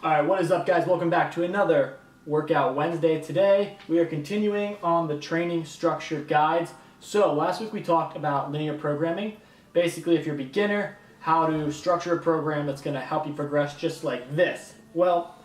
Alright, what is up guys? Welcome back to another Workout Wednesday. Today we are continuing on the training structure guides. So last week we talked about linear programming. Basically, if you're a beginner, how to structure a program that's going to help you progress just like this. Well,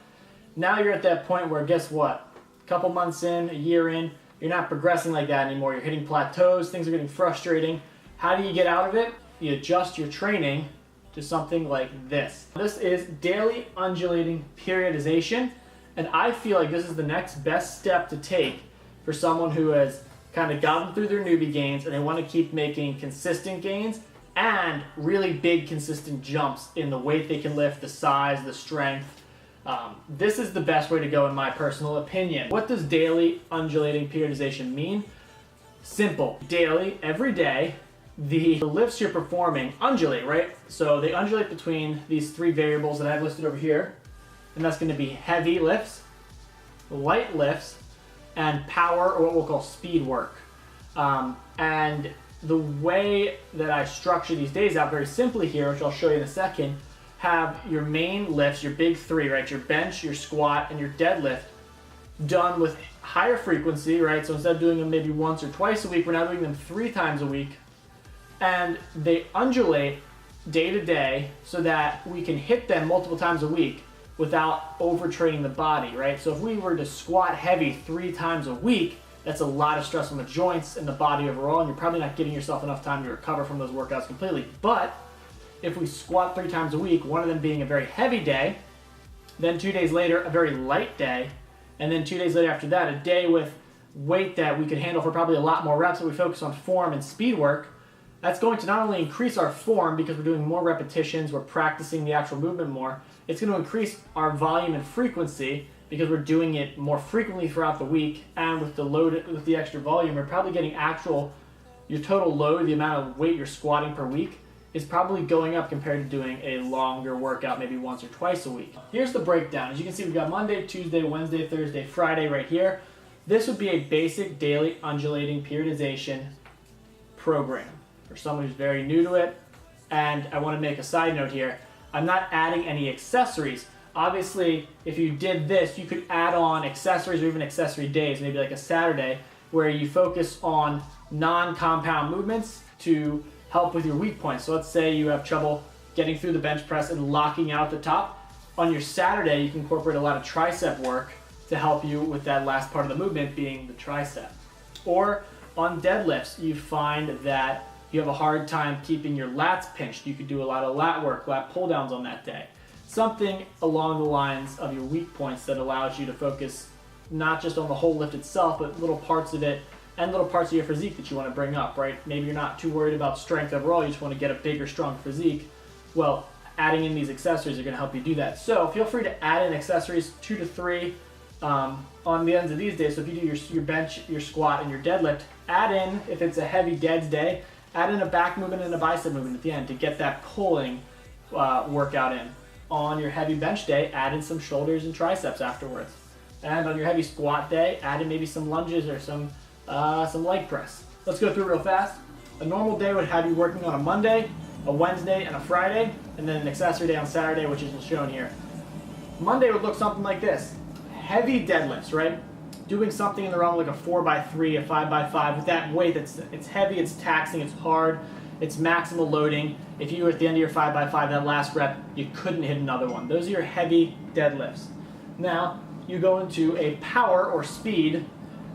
now you're at that point where guess what? A couple months in, a year in, you're not progressing like that anymore. You're hitting plateaus, things are getting frustrating. How do you get out of it? You adjust your training to something like this. This is daily undulating periodization, and I feel like this is the next best step to take for someone who has kind of gotten through their newbie gains and they want to keep making consistent gains and really big consistent jumps in the weight they can lift, the size, the strength. This is the best way to go in my personal opinion. What does daily undulating periodization mean? Simple. Daily, every day, the lifts you're performing undulate, right? So they undulate between these three variables that I've listed over here, and that's going to be heavy lifts, light lifts, and power, or what we'll call speed work. And the way that I structure these days out very simply here, which I'll show you in a second, have your main lifts, your big three, right? Your bench, your squat, and your deadlift done with higher frequency, right? So instead of doing them maybe once or twice a week, we're now doing them 3 times a week. And they undulate day to day so that we can hit them multiple times a week without overtraining the body, right? So if we were to squat heavy 3 times a week, that's a lot of stress on the joints and the body overall, and you're probably not giving yourself enough time to recover from those workouts completely. But if we squat 3 times a week, one of them being a very heavy day, then 2 days later, a very light day, and then 2 days later after that, a day with weight that we could handle for probably a lot more reps, but we focus on form and speed work, that's going to not only increase our form because we're doing more repetitions, we're practicing the actual movement more, it's going to increase our volume and frequency because we're doing it more frequently throughout the week, and with the load, with the extra volume, we're probably getting your total load, the amount of weight you're squatting per week, is probably going up compared to doing a longer workout maybe once or twice a week. Here's the breakdown. As you can see, we've got Monday, Tuesday, Wednesday, Thursday, Friday right here. This would be a basic daily undulating periodization program for someone who's very new to it. And I want to make a side note here. I'm not adding any accessories. Obviously, if you did this, you could add on accessories or even accessory days, maybe like a Saturday, where you focus on non-compound movements to help with your weak points. So let's say you have trouble getting through the bench press and locking out the top. On your Saturday, you can incorporate a lot of tricep work to help you with that last part of the movement being the tricep. Or on deadlifts, you find that you have a hard time keeping your lats pinched. You could do a lot of lat work, lat pull downs on that day. Something along the lines of your weak points that allows you to focus not just on the whole lift itself, but little parts of it and little parts of your physique that you want to bring up, right? Maybe you're not too worried about strength overall, you just want to get a bigger, strong physique. Well, adding in these accessories are going to help you do that. So feel free to add in accessories, 2 to 3 on the ends of these days. So if you do your bench, your squat, and your deadlift, add in, if it's a heavy deads day, add in a back movement and a bicep movement at the end to get that pulling workout in. On your heavy bench day, add in some shoulders and triceps afterwards. And on your heavy squat day, add in maybe some lunges or some leg press. Let's go through it real fast. A normal day would have you working on a Monday, a Wednesday, and a Friday, and then an accessory day on Saturday, which is shown here. Monday would look something like this. Heavy deadlifts, right? Doing something in the realm like a 4x3, a 5x5 with that weight it's heavy, it's taxing, it's hard, it's maximal loading. If you were at the end of your 5x5, that last rep, you couldn't hit another one. Those are your heavy deadlifts. Now, you go into a power or speed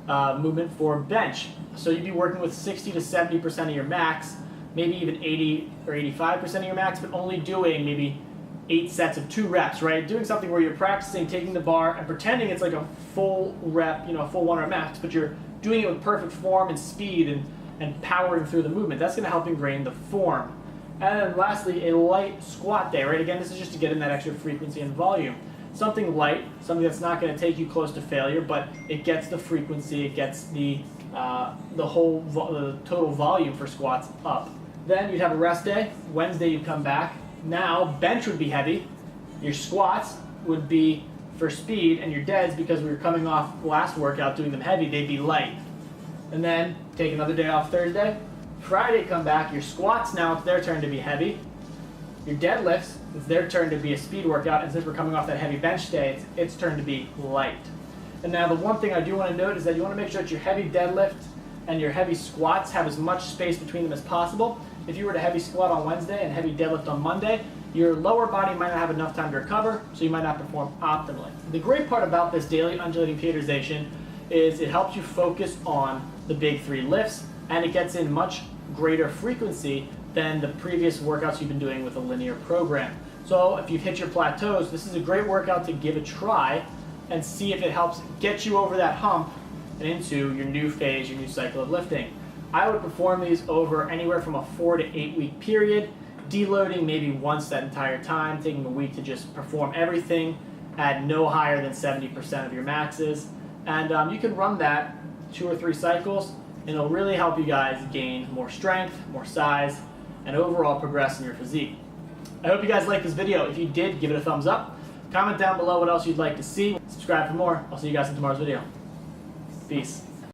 movement for bench. So you'd be working with 60 to 70% of your max, maybe even 80 or 85% of your max, but only doing maybe 8 sets of 2 reps, right? Doing something where you're practicing taking the bar and pretending it's like a full rep, a full 1 rep max, but you're doing it with perfect form and speed and powering through the movement. That's going to help ingrain the form. And then lastly, a light squat day, right? Again, this is just to get in that extra frequency and volume. Something light, something that's not going to take you close to failure, but it gets the frequency, it gets the total volume for squats up. Then you'd have a rest day. Wednesday you'd come back. Now bench would be heavy. Your squats would be for speed, and your deads, because we were coming off last workout doing them heavy, they'd be light. And then take another day off Thursday. Friday come back. Your squats now it's their turn to be heavy. Your deadlifts It's their turn to be a speed workout, and since we're coming off that heavy bench day, it's its turn to be light. And now the one thing I do want to note is that you want to make sure that your heavy deadlift and your heavy squats have as much space between them as possible. If you were to heavy squat on Wednesday and heavy deadlift on Monday, your lower body might not have enough time to recover, so you might not perform optimally. The great part about this daily undulating periodization is it helps you focus on the big 3 lifts, and it gets in much greater frequency than the previous workouts you've been doing with a linear program. So if you've hit your plateaus, this is a great workout to give a try and see if it helps get you over that hump and into your new phase, your new cycle of lifting. I would perform these over anywhere from a 4 to 8 week period, deloading maybe once that entire time, taking a week to just perform everything at no higher than 70% of your maxes. And you can run that 2 or 3 cycles, and it'll really help you guys gain more strength, more size, and overall progress in your physique. I hope you guys liked this video. If you did, give it a thumbs up. Comment down below what else you'd like to see. Subscribe for more. I'll see you guys in tomorrow's video. Peace.